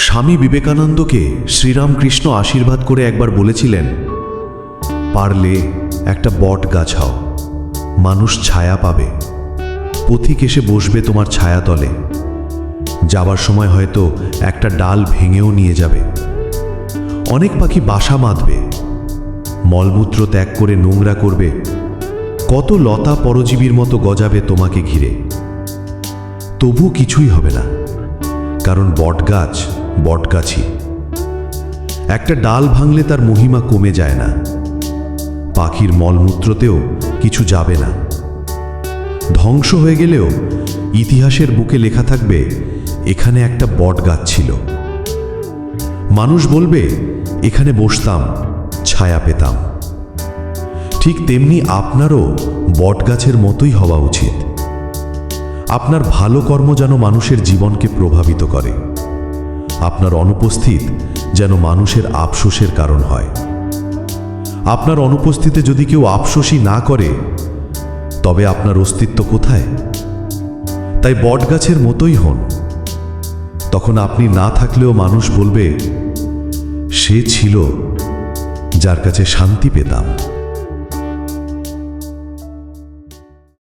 স্বামী বিবেকানন্দকে শ্রীরামকৃষ্ণ আশীর্বাদ করে একবার বলেছিলেন, পারলে একটা বট গাছ হও, মানুষ ছায়া পাবে, পথিক এসে বসবে তোমার ছায়াতলে, যাবার সময় হয়তো একটা ডাল ভেঙেও নিয়ে যাবে। অনেক পাখি বাসা বাঁধবে, মলমূত্র ত্যাগ করে নোংরা করবে, কত লতা পরজীবীর মতো গজাবে তোমাকে ঘিরে। তবু কিছুই হবে না, কারণ বটগাছ বটগাছই। একটা ডাল ভাঙলে তার মহিমা কমে যায় না, পাখির মলমূত্রতেও কিছু যাবে না। ধ্বংস হয়ে গেলেও ইতিহাসের বুকে লেখা থাকবে, এখানে একটা বটগাছ ছিল। মানুষ বলবে, এখানে বসতাম, ছায়া পেতাম। ঠিক তেমনি আপনারও বটগাছের মতোই হওয়া উচিত। আপনার ভালো কর্ম যেন মানুষের জীবনকে প্রভাবিত করে, আপনার অনুপস্থিত যেন মানুষের আফসোসের কারণ হয়। আপনার অনুপস্থিতিতে যদি কেউ আফসোসই না করে, তবে আপনার অস্তিত্ব কোথায়? তাই বটগাছের মতোই হন। তখন আপনি না থাকলেও মানুষ বলবে, সে ছিল যার কাছে শান্তি পেতাম।